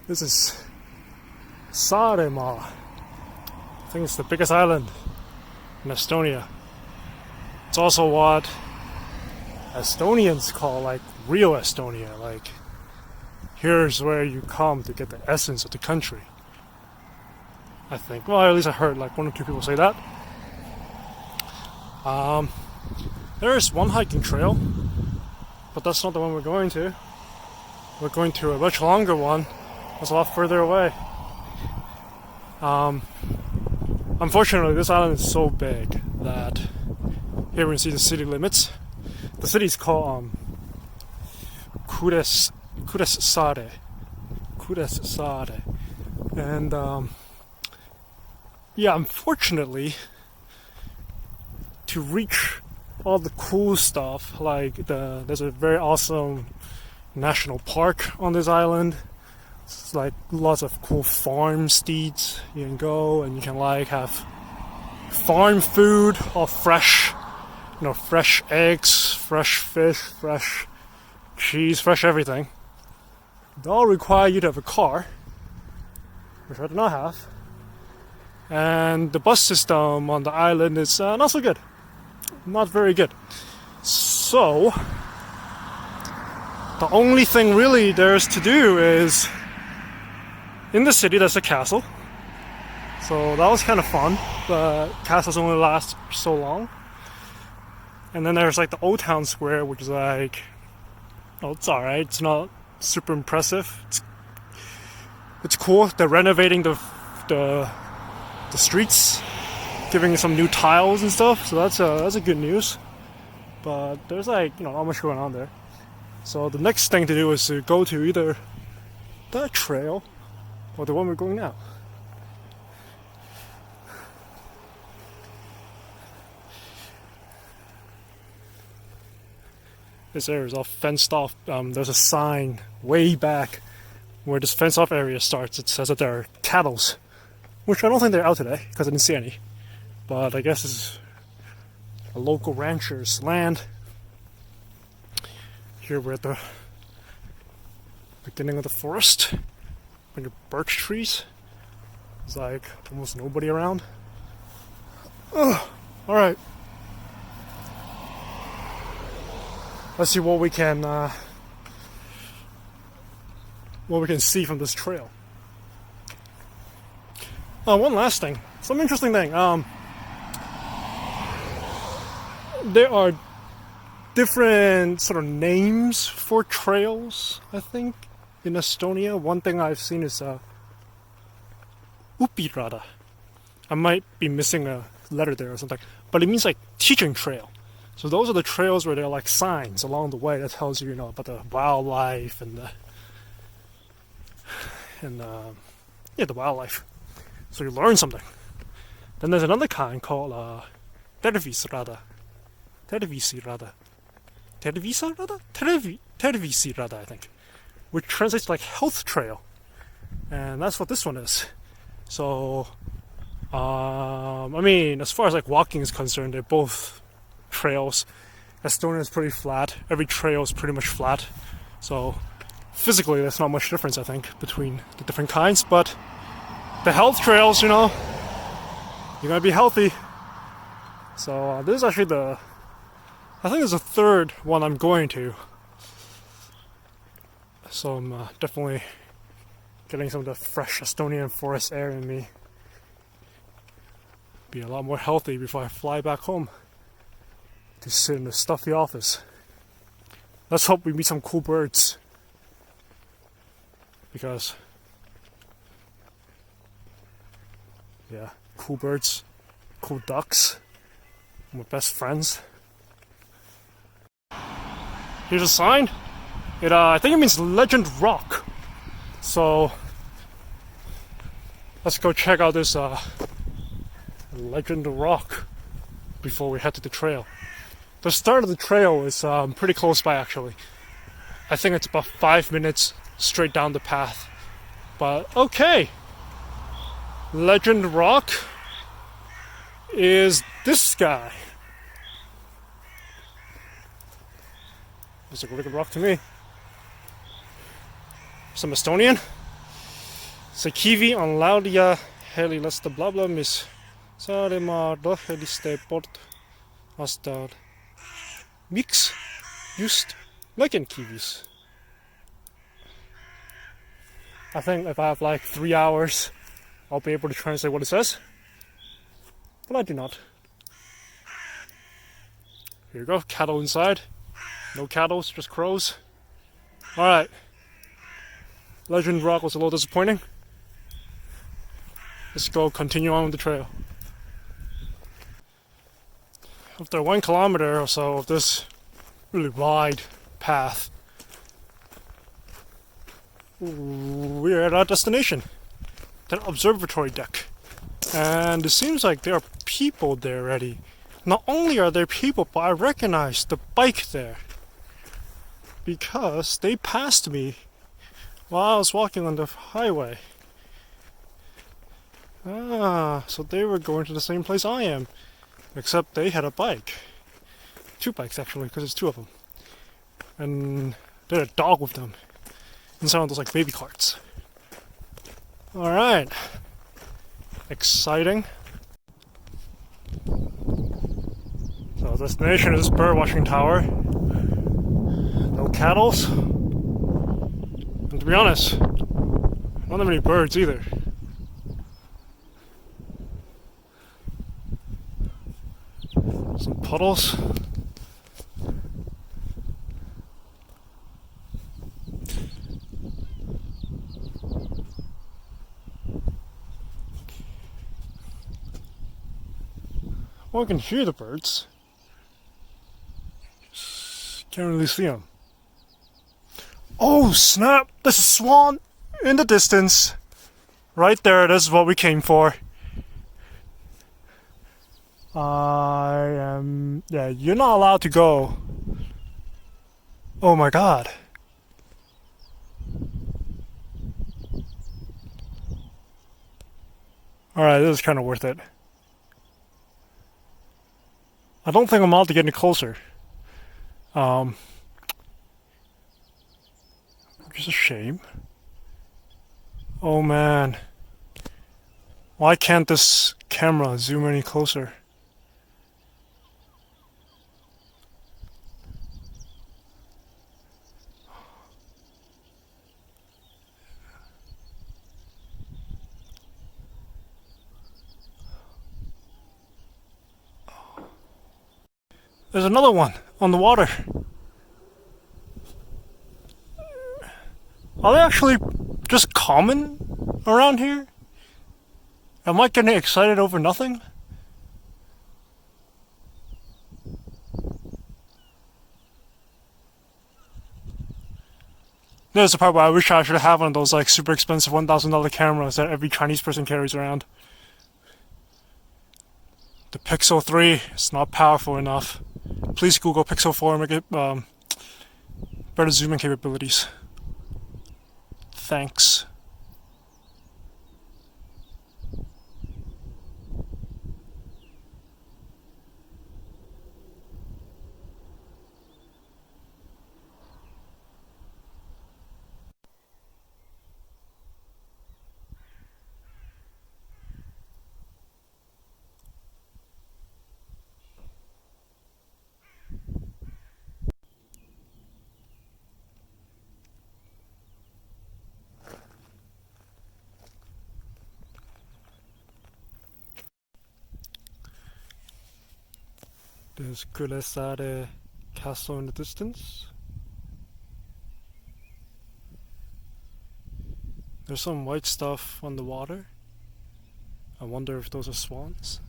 This is Saaremaa. I think it's the biggest island in Estonia. It's also what Estonians call like real Estonia. Like, here's where you come to get the essence of the country. I think. Well, at least I heard like one or two people say that. There's one hiking trail, but that's not the one we're going to. We're going to a much longer one. It's a lot further away. Unfortunately, this island is so big that here we can see the city limits. The city is called Kuressaare. And yeah, unfortunately, to reach all the cool stuff, like there's a very awesome national park on this island. It's like lots of cool farm steeds. You can go and you can like have farm food, all fresh, fresh eggs, fresh fish, fresh cheese, fresh everything. They all require you to have a car, which I do not have. And the bus system on the island is not so good. Not very good. So, the only thing really there's to do is, in the city there's a castle. So that was kind of fun, but castles only last so long. And then there's like the Old Town Square, which is like, it's alright. It's not super impressive. It's cool. They're renovating the streets, giving some new tiles and stuff. So that's a good news. But there's like not much going on there. So the next thing to do is to go to either that trail or the one we're going now. This area is all fenced off. There's a sign way back where this fenced off area starts. It says that there are cattle, which I don't think they're out today because I didn't see any. But I guess it's a local rancher's land. Here we're at the beginning of the forest. Bunch of birch trees. There's like almost nobody around. Alright. Let's see what we can see from this trail. One last thing. Some interesting thing. There are different sort of names for trails, I think, in Estonia. One thing I've seen is Õpperada. I might be missing a letter there or something, but it means like teaching trail. So those are the trails where there are like signs along the way that tells you, about the wildlife and the wildlife. So you learn something. Then there's another kind called Tervisrada, I think, which translates to like health trail, and that's what this one is. So, as far as like walking is concerned, they're both trails. Estonia is pretty flat. Every trail is pretty much flat. So, physically, there's not much difference, I think, between the different kinds. But the health trails, you're gonna be healthy. So this is actually I think there's a third one I'm going to. So I'm definitely getting some of the fresh Estonian forest air in me. Be a lot more healthy before I fly back home to sit in the stuffy office. Let's hope we meet some cool birds. Because, yeah, cool birds, cool ducks, my best friends. Here's a sign. I think it means Legend Rock. So let's go check out this Legend Rock before we head to the trail. The start of the trail is pretty close by, actually. I think it's about 5 minutes straight down the path. But okay, Legend Rock is this guy. Looks like a Legend Rock to me. Some Estonian. Se kivi on laudia helilasta blabla mis Saaremaa roheliste port aastal. Miks just legenkivis? I think if I have like 3 hours, I'll be able to translate what it says. But I do not. Here you go, cattle inside. No cattle, just crows. Alright. Legend Rock was a little disappointing. Let's go continue on with the trail. After 1 kilometer or so of this really wide path, we're at our destination, the observatory deck. And it seems like there are people there already. Not only are there people, but I recognize the bike there. Because they passed me while I was walking on the highway. Ah, so they were going to the same place I am. Except they had a bike. 2 bikes actually, because there's 2 of them. And they had a dog with them. Inside one of those like baby carts. Alright. Exciting. So destination is bird watching tower. No cattles. And to be honest, not that many birds either. Some puddles. Well, I can hear the birds. Just can't really see them. Oh snap! There's a swan in the distance. Right there, this is what we came for. Yeah, you're not allowed to go. Oh my god. Alright, this is kind of worth it. I don't think I'm allowed to get any closer. Which is a shame. Oh man. Why can't this camera zoom any closer? There's another one on the water. Are they actually just common around here? Am I getting excited over nothing? There's the part where I wish I should have one of those like super expensive $1,000 cameras that every Chinese person carries around. The Pixel 3 is not powerful enough. Please Google Pixel 4 and make it better zooming capabilities. Thanks. There's Kulesare Castle in the distance. There's some white stuff on the water. I wonder if those are swans.